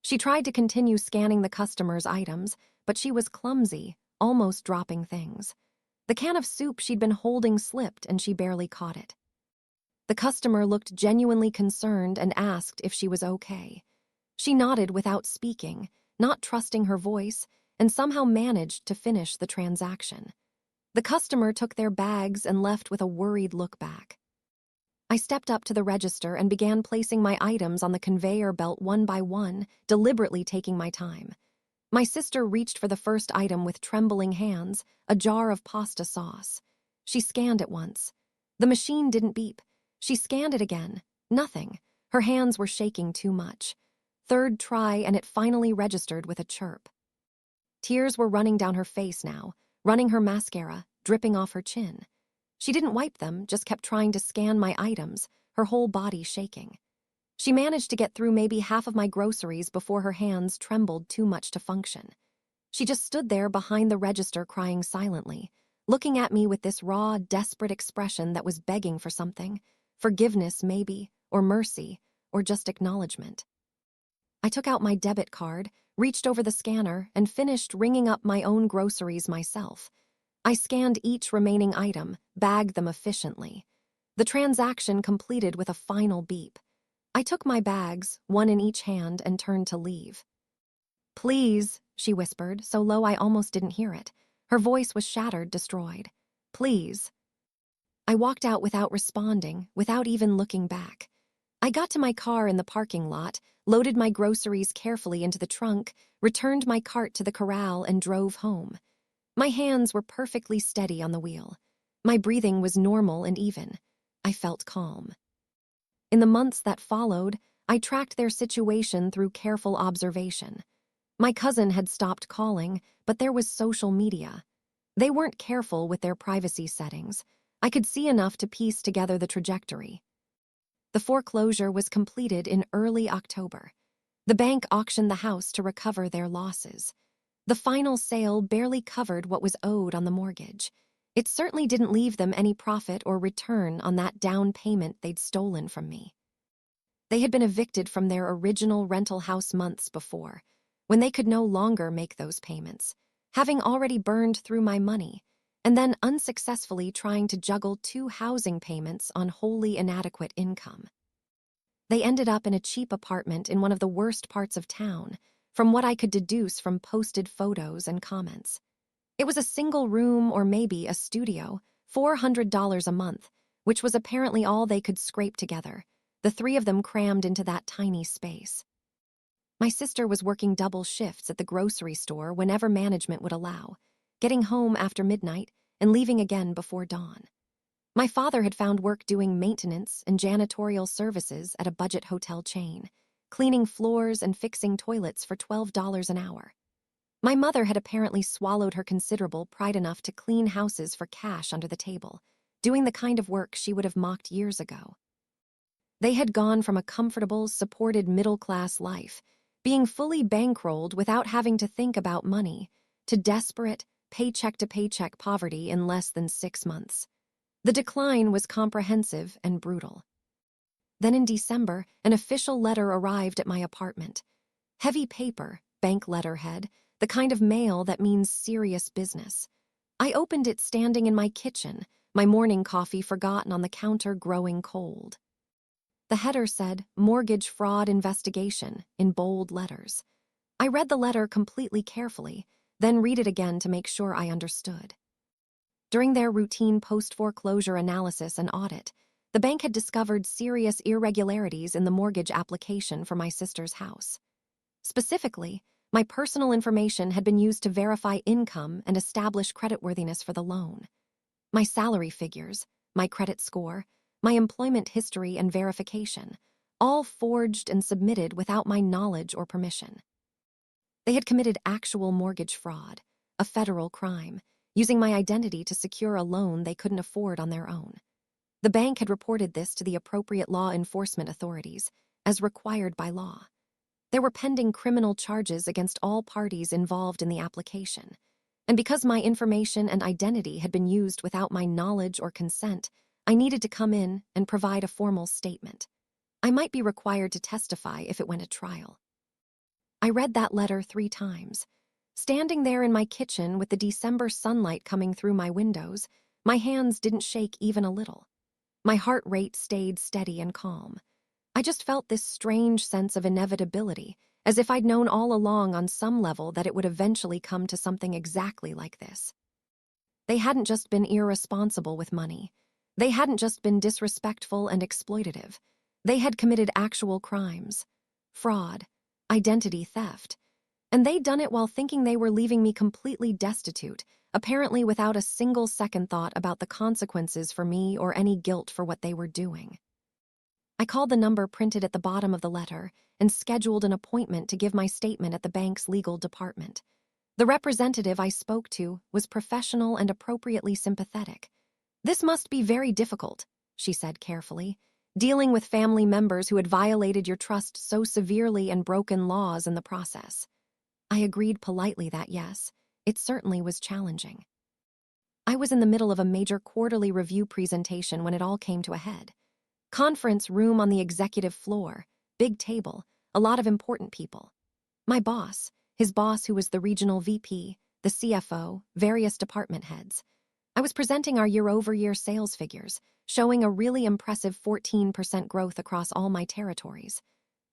She tried to continue scanning the customer's items, but she was clumsy, almost dropping things. The can of soup she'd been holding slipped and she barely caught it. The customer looked genuinely concerned and asked if she was okay. She nodded without speaking, not trusting her voice, and somehow managed to finish the transaction. The customer took their bags and left with a worried look back. I stepped up to the register and began placing my items on the conveyor belt one by one, deliberately taking my time. My sister reached for the first item with trembling hands, a jar of pasta sauce. She scanned it once. The machine didn't beep. She scanned it again. Nothing. Her hands were shaking too much. Third try, and it finally registered with a chirp. Tears were running down her face now, running her mascara, dripping off her chin. She didn't wipe them, just kept trying to scan my items, her whole body shaking. She managed to get through maybe half of my groceries before her hands trembled too much to function. She just stood there behind the register crying silently, looking at me with this raw, desperate expression that was begging for something. Forgiveness, maybe, or mercy, or just acknowledgement. I took out my debit card, reached over the scanner, and finished ringing up my own groceries myself. I scanned each remaining item, bagged them efficiently. The transaction completed with a final beep. I took my bags, one in each hand, and turned to leave. "Please," she whispered, so low I almost didn't hear it. Her voice was shattered, destroyed. "Please." I walked out without responding, without even looking back. I got to my car in the parking lot, loaded my groceries carefully into the trunk, returned my cart to the corral, and drove home. My hands were perfectly steady on the wheel. My breathing was normal and even. I felt calm. In the months that followed, I tracked their situation through careful observation. My cousin had stopped calling, but there was social media. They weren't careful with their privacy settings. I could see enough to piece together the trajectory. The foreclosure was completed in early October. The bank auctioned the house to recover their losses. The final sale barely covered what was owed on the mortgage. It certainly didn't leave them any profit or return on that down payment they'd stolen from me. They had been evicted from their original rental house months before, when they could no longer make those payments, having already burned through my money, and then unsuccessfully trying to juggle 2 housing payments on wholly inadequate income. They ended up in a cheap apartment in one of the worst parts of town, from what I could deduce from posted photos and comments. It was a single room or maybe a studio, $400 a month, which was apparently all they could scrape together. the three of them crammed into that tiny space. My sister was working double shifts at the grocery store whenever management would allow, getting home after midnight and leaving again before dawn. My father had found work doing maintenance and janitorial services at a budget hotel chain, cleaning floors and fixing toilets for $12 an hour. My mother had apparently swallowed her considerable pride enough to clean houses for cash under the table, doing the kind of work she would have mocked years ago. They had gone from a comfortable, supported middle-class life, being fully bankrolled without having to think about money, to desperate, paycheck-to-paycheck poverty in less than 6 months. The decline was comprehensive and brutal. Then in December, an official letter arrived at my apartment. Heavy paper, bank letterhead, the kind of mail that means serious business. I opened it standing in my kitchen, my morning coffee forgotten on the counter growing cold. The header said, "Mortgage Fraud Investigation," in bold letters. I read the letter completely carefully, then read it again to make sure I understood. During their routine post-foreclosure analysis and audit, the bank had discovered serious irregularities in the mortgage application for my sister's house. Specifically, my personal information had been used to verify income and establish creditworthiness for the loan. My salary figures, my credit score, my employment history and verification, all forged and submitted without my knowledge or permission. They had committed actual mortgage fraud, a federal crime, using my identity to secure a loan they couldn't afford on their own. The bank had reported this to the appropriate law enforcement authorities, as required by law. There were pending criminal charges against all parties involved in the application, and because my information and identity had been used without my knowledge or consent, I needed to come in and provide a formal statement. I might be required to testify if it went to trial. I read that letter 3 times. Standing there in my kitchen with the December sunlight coming through my windows, my hands didn't shake even a little. My heart rate stayed steady and calm. I just felt this strange sense of inevitability, as if I'd known all along on some level that it would eventually come to something exactly like this. They hadn't just been irresponsible with money. They hadn't just been disrespectful and exploitative. They had committed actual crimes, fraud, identity theft. And they'd done it while thinking they were leaving me completely destitute, apparently without a single second thought about the consequences for me or any guilt for what they were doing. I called the number printed at the bottom of the letter and scheduled an appointment to give my statement at the bank's legal department. The representative I spoke to was professional and appropriately sympathetic. "This must be very difficult," she said carefully, "dealing with family members who had violated your trust so severely and broken laws in the process." I agreed politely that yes, it certainly was challenging. I was in the middle of a major quarterly review presentation when it all came to a head. Conference room on the executive floor, big table, a lot of important people. My boss, his boss who was the regional VP, the CFO, various department heads. I was presenting our year-over-year sales figures, showing a really impressive 14% growth across all my territories.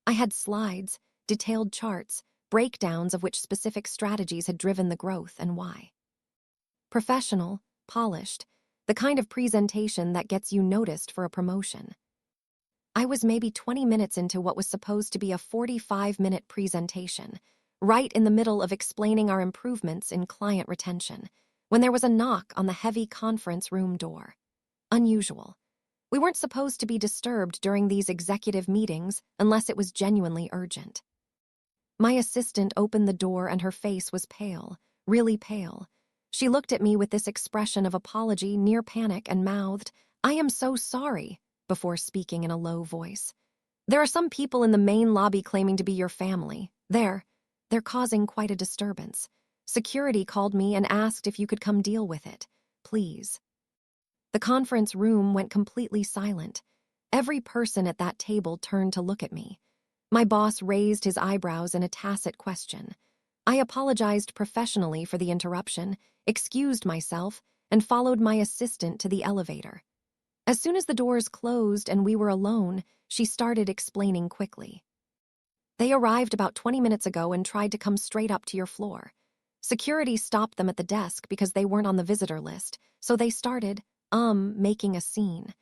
I had slides, detailed charts, breakdowns of which specific strategies had driven the growth and why. Professional, polished, the kind of presentation that gets you noticed for a promotion. I was maybe 20 minutes into what was supposed to be a 45-minute presentation, right in the middle of explaining our improvements in client retention, when there was a knock on the heavy conference room door. Unusual. We weren't supposed to be disturbed during these executive meetings unless it was genuinely urgent. My assistant opened the door and her face was pale, really pale. She looked at me with this expression of apology, near panic, and mouthed, "I am so sorry," before speaking in a low voice. "There are some people in the main lobby claiming to be your family. They're causing quite a disturbance. Security called me and asked if you could come deal with it. Please." The conference room went completely silent. Every person at that table turned to look at me. My boss raised his eyebrows in a tacit question. I apologized professionally for the interruption, excused myself, and followed my assistant to the elevator. As soon as the doors closed and we were alone, she started explaining quickly. "They arrived about 20 minutes ago and tried to come straight up to your floor. Security stopped them at the desk because they weren't on the visitor list, so they started, making a scene.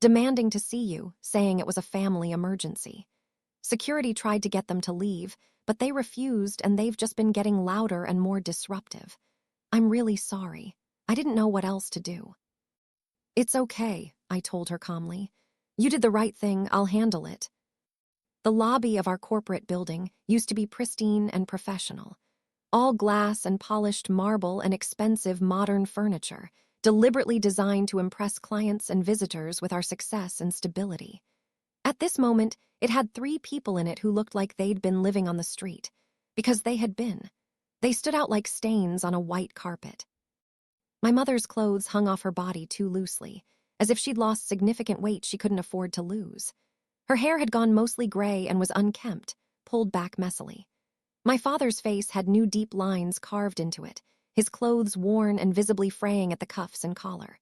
demanding to see you, saying it was a family emergency. Security tried to get them to leave, but they refused and they've just been getting louder and more disruptive. I'm really sorry. I didn't know what else to do. It's okay, I told her calmly. You did the right thing, I'll handle it. The lobby of our corporate building used to be pristine and professional. All glass and polished marble and expensive modern furniture, deliberately designed to impress clients and visitors with our success and stability. At this moment, it had 3 people in it who looked like they'd been living on the street. Because they had been. They stood out like stains on a white carpet. My mother's clothes hung off her body too loosely, as if she'd lost significant weight she couldn't afford to lose. Her hair had gone mostly gray and was unkempt, pulled back messily. My father's face had new deep lines carved into it, his clothes worn and visibly fraying at the cuffs and collar.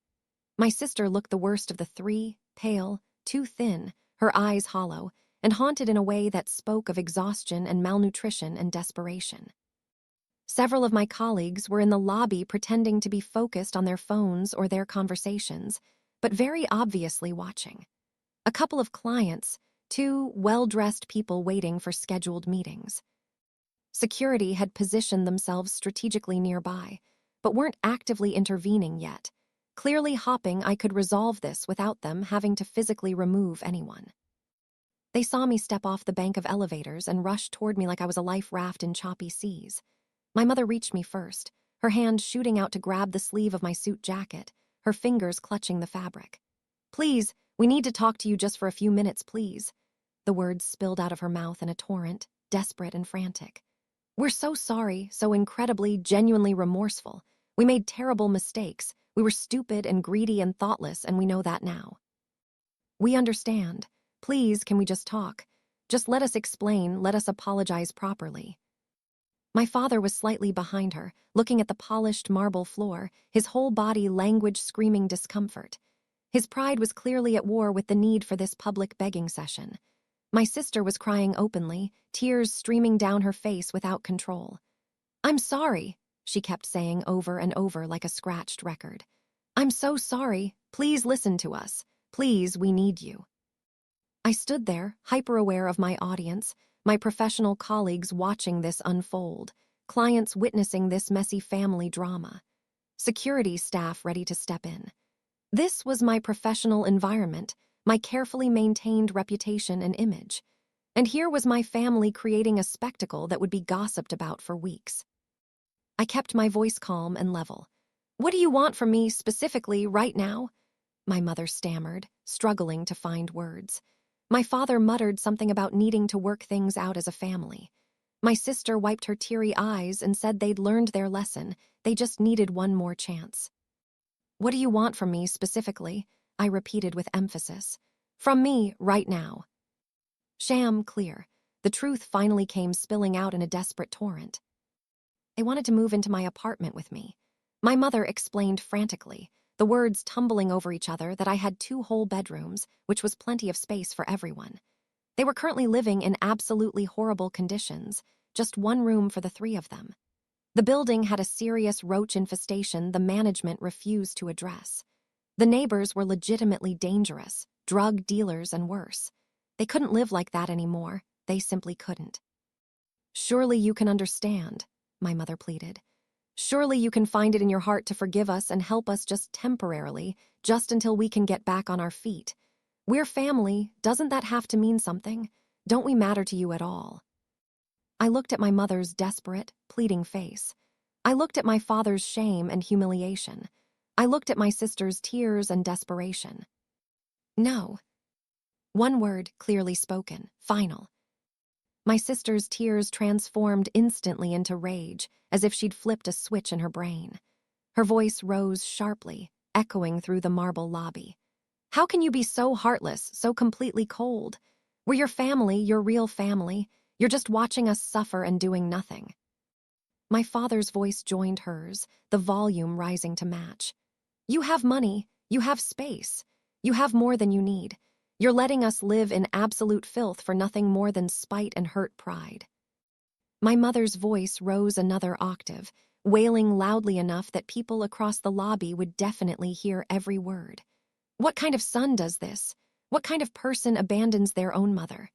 My sister looked the worst of the 3, pale, too thin, her eyes hollow, and haunted in a way that spoke of exhaustion and malnutrition and desperation. Several of my colleagues were in the lobby pretending to be focused on their phones or their conversations, but very obviously watching. A couple of clients, 2 well-dressed people waiting for scheduled meetings. Security had positioned themselves strategically nearby, but weren't actively intervening yet, clearly hoping I could resolve this without them having to physically remove anyone. They saw me step off the bank of elevators and rush toward me like I was a life raft in choppy seas. My mother reached me first, her hand shooting out to grab the sleeve of my suit jacket, her fingers clutching the fabric. Please, we need to talk to you just for a few minutes, please. The words spilled out of her mouth in a torrent, desperate and frantic. We're so sorry, so incredibly, genuinely remorseful. We made terrible mistakes. We were stupid and greedy and thoughtless, and we know that now. We understand. Please, can we just talk? Just let us explain, let us apologize properly. My father was slightly behind her, looking at the polished marble floor, his whole body language screaming discomfort. His pride was clearly at war with the need for this public begging session. My sister was crying openly, tears streaming down her face without control. I'm sorry, she kept saying over and over like a scratched record. I'm so sorry. Please listen to us. Please, we need you. I stood there, hyper-aware of my audience, my professional colleagues watching this unfold, clients witnessing this messy family drama, security staff ready to step in. This was my professional environment, my carefully maintained reputation and image. And here was my family creating a spectacle that would be gossiped about for weeks. I kept my voice calm and level. What do you want from me specifically right now? My mother stammered, struggling to find words. My father muttered something about needing to work things out as a family. My sister wiped her teary eyes and said they'd learned their lesson, they just needed one more chance. What do you want from me specifically? I repeated with emphasis. From me, right now. Sham clear. The truth finally came spilling out in a desperate torrent. They wanted to move into my apartment with me. My mother explained frantically, the words tumbling over each other, that I had 2 whole bedrooms, which was plenty of space for everyone. They were currently living in absolutely horrible conditions, just 1 room for the 3 of them. The building had a serious roach infestation the management refused to address. The neighbors were legitimately dangerous, drug dealers and worse. They couldn't live like that anymore. They simply couldn't. Surely you can understand, my mother pleaded. Surely you can find it in your heart to forgive us and help us just temporarily, just until we can get back on our feet. We're family. Doesn't that have to mean something? Don't we matter to you at all? I looked at my mother's desperate, pleading face. I looked at my father's shame and humiliation. I looked at my sister's tears and desperation. No. One word, clearly spoken, final. My sister's tears transformed instantly into rage, as if she'd flipped a switch in her brain. Her voice rose sharply, echoing through the marble lobby. How can you be so heartless, so completely cold? We're your family, your real family. You're just watching us suffer and doing nothing. My father's voice joined hers, the volume rising to match. You have money, you have space, you have more than you need. You're letting us live in absolute filth for nothing more than spite and hurt pride. My mother's voice rose another octave, wailing loudly enough that people across the lobby would definitely hear every word. What kind of son does this? What kind of person abandons their own mother?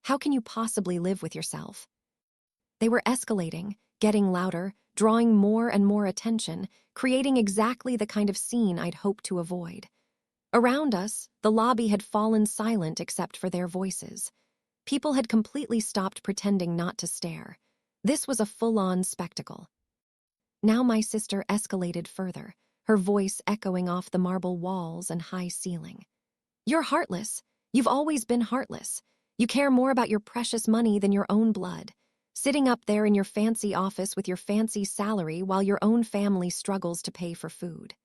How can you possibly live with yourself? They were escalating, getting louder, drawing more and more attention, creating exactly the kind of scene I'd hoped to avoid. Around us, the lobby had fallen silent except for their voices. People had completely stopped pretending not to stare. This was a full-on spectacle. Now my sister escalated further, her voice echoing off the marble walls and high ceiling. You're heartless. You've always been heartless. You care more about your precious money than your own blood. Sitting up there in your fancy office with your fancy salary while your own family struggles to pay for food.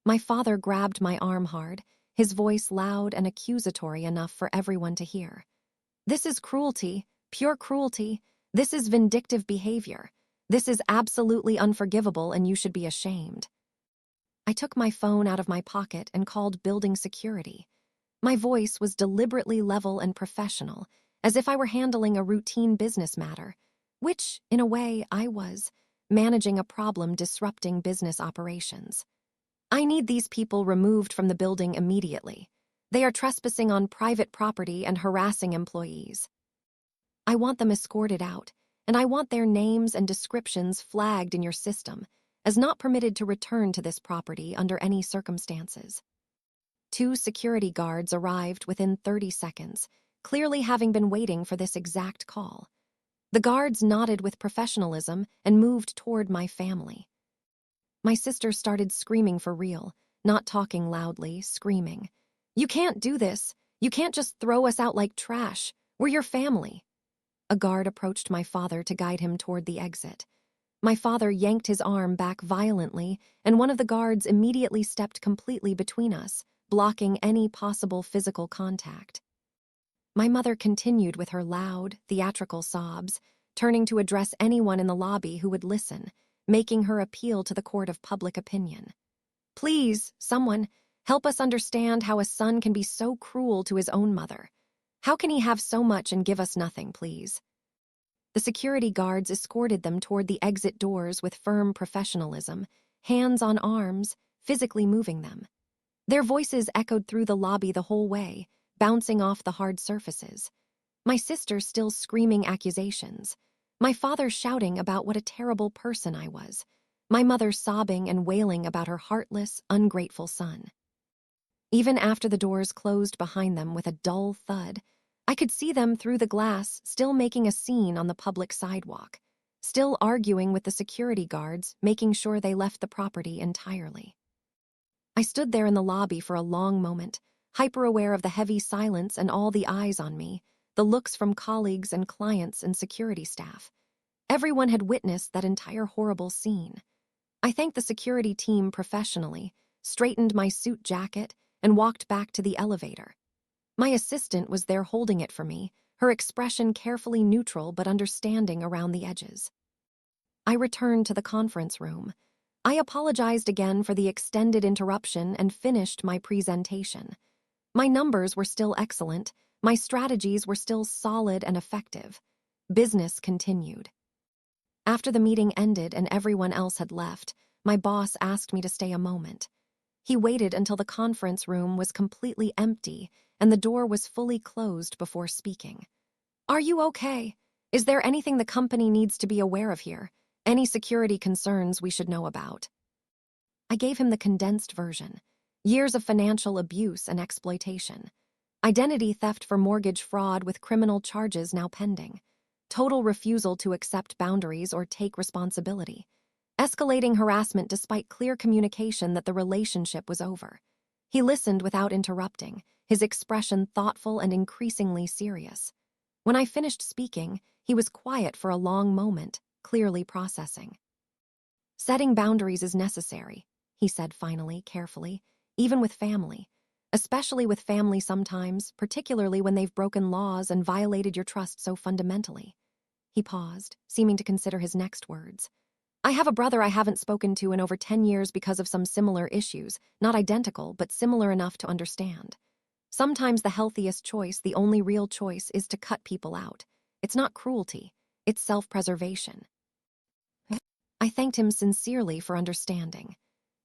My father grabbed my arm hard, his voice loud and accusatory enough for everyone to hear. This is cruelty, pure cruelty. This is vindictive behavior. This is absolutely unforgivable and you should be ashamed. I took my phone out of my pocket and called building security. My voice was deliberately level and professional, as if I were handling a routine business matter, which, in a way, I was, managing a problem disrupting business operations. I need these people removed from the building immediately. They are trespassing on private property and harassing employees. I want them escorted out, and I want their names and descriptions flagged in your system as not permitted to return to this property under any circumstances. 2 security guards arrived within 30 seconds, clearly having been waiting for this exact call. The guards nodded with professionalism and moved toward my family. My sister started screaming for real, not talking loudly, screaming. You can't do this. You can't just throw us out like trash. We're your family. A guard approached my father to guide him toward the exit. My father yanked his arm back violently, and one of the guards immediately stepped completely between us, blocking any possible physical contact. My mother continued with her loud, theatrical sobs, turning to address anyone in the lobby who would listen, making her appeal to the court of public opinion. Please, someone, help us understand how a son can be so cruel to his own mother. How can he have so much and give us nothing, please? The security guards escorted them toward the exit doors with firm professionalism, hands on arms, physically moving them. Their voices echoed through the lobby the whole way, bouncing off the hard surfaces. My sister still screaming accusations. My father shouting about what a terrible person I was. My mother sobbing and wailing about her heartless, ungrateful son. Even after the doors closed behind them with a dull thud, I could see them through the glass, still making a scene on the public sidewalk, still arguing with the security guards, making sure they left the property entirely. I stood there in the lobby for a long moment, hyper-aware of the heavy silence and all the eyes on me, the looks from colleagues and clients and security staff. Everyone had witnessed that entire horrible scene. I thanked the security team professionally, straightened my suit jacket, and walked back to the elevator. My assistant was there holding it for me, her expression carefully neutral but understanding around the edges. I returned to the conference room. I apologized again for the extended interruption and finished my presentation. My numbers were still excellent, my strategies were still solid and effective. Business continued. After the meeting ended and everyone else had left, my boss asked me to stay a moment. He waited until the conference room was completely empty and the door was fully closed before speaking. Are you okay? Is there anything the company needs to be aware of here? Any security concerns we should know about? I gave him the condensed version. Years of financial abuse and exploitation. Identity theft for mortgage fraud with criminal charges now pending. Total refusal to accept boundaries or take responsibility. Escalating harassment despite clear communication that the relationship was over. He listened without interrupting, his expression thoughtful and increasingly serious. When I finished speaking, he was quiet for a long moment, clearly processing. Setting boundaries is necessary, he said finally, carefully, even with family. Especially with family sometimes, particularly when they've broken laws and violated your trust so fundamentally. He paused, seeming to consider his next words. I have a brother I haven't spoken to in over 10 years because of some similar issues, not identical, but similar enough to understand. Sometimes the healthiest choice, the only real choice, is to cut people out. It's not cruelty, it's self-preservation. I thanked him sincerely for understanding.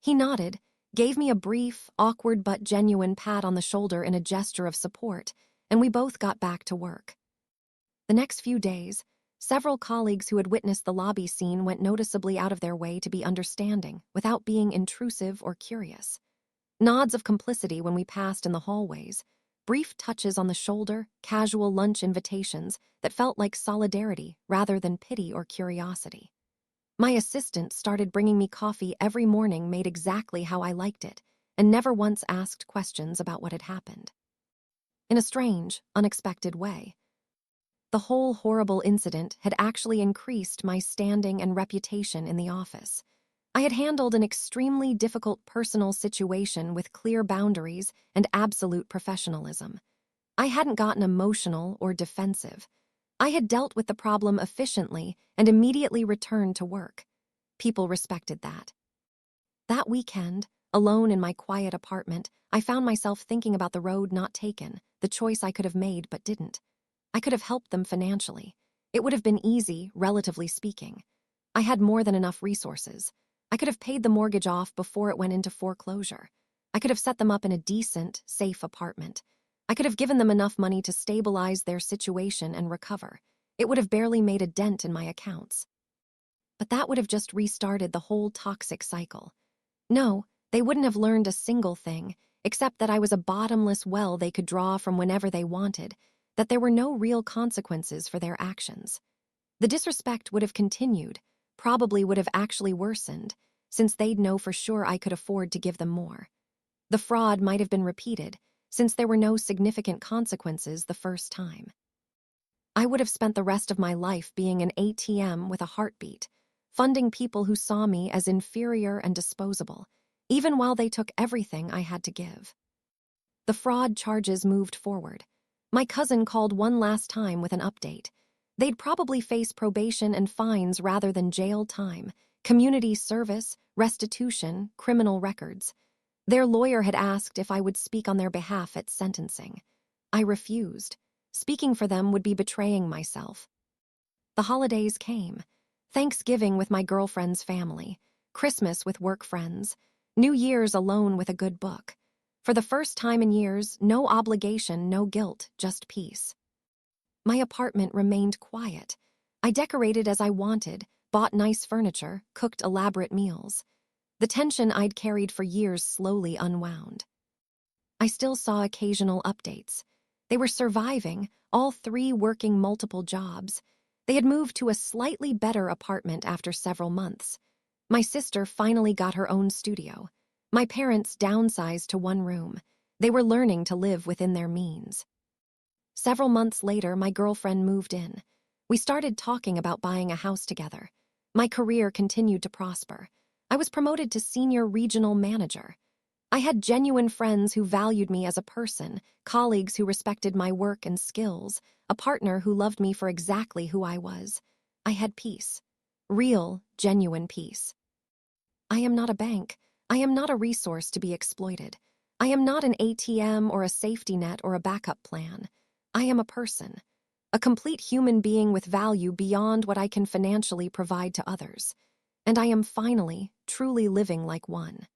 He nodded, gave me a brief, awkward but genuine pat on the shoulder in a gesture of support, and we both got back to work. The next few days, several colleagues who had witnessed the lobby scene went noticeably out of their way to be understanding without being intrusive or curious. Nods of complicity when we passed in the hallways, brief touches on the shoulder, casual lunch invitations that felt like solidarity rather than pity or curiosity. My assistant started bringing me coffee every morning made exactly how I liked it, and never once asked questions about what had happened. In a strange, unexpected way, the whole horrible incident had actually increased my standing and reputation in the office. I had handled an extremely difficult personal situation with clear boundaries and absolute professionalism. I hadn't gotten emotional or defensive. I had dealt with the problem efficiently and immediately returned to work. People respected that. That weekend, alone in my quiet apartment, I found myself thinking about the road not taken, the choice I could have made but didn't. I could have helped them financially. It would have been easy, relatively speaking. I had more than enough resources. I could have paid the mortgage off before it went into foreclosure. I could have set them up in a decent, safe apartment. I could have given them enough money to stabilize their situation and recover. It would have barely made a dent in my accounts. But that would have just restarted the whole toxic cycle. No, they wouldn't have learned a single thing, except that I was a bottomless well they could draw from whenever they wanted, that there were no real consequences for their actions. The disrespect would have continued, probably would have actually worsened, since they'd know for sure I could afford to give them more. The fraud might have been repeated, since there were no significant consequences the first time. I would have spent the rest of my life being an ATM with a heartbeat, funding people who saw me as inferior and disposable, even while they took everything I had to give. The fraud charges moved forward. My cousin called one last time with an update. They'd probably face probation and fines rather than jail time, community service, restitution, criminal records. Their lawyer had asked if I would speak on their behalf at sentencing. I refused. Speaking for them would be betraying myself. The holidays came. Thanksgiving with my girlfriend's family, Christmas with work friends, New Year's alone with a good book. For the first time in years, no obligation, no guilt, just peace. My apartment remained quiet. I decorated as I wanted, bought nice furniture, cooked elaborate meals. The tension I'd carried for years slowly unwound. I still saw occasional updates. They were surviving, all three working multiple jobs. They had moved to a slightly better apartment after several months. My sister finally got her own studio. My parents downsized to one room. They were learning to live within their means. Several months later, my girlfriend moved in. We started talking about buying a house together. My career continued to prosper. I was promoted to senior regional manager. I had genuine friends who valued me as a person, colleagues who respected my work and skills, a partner who loved me for exactly who I was. I had peace. Real, genuine peace. I am not a bank. I am not a resource to be exploited. I am not an ATM or a safety net or a backup plan. I am a person, a complete human being with value beyond what I can financially provide to others. And I am finally, truly living like one.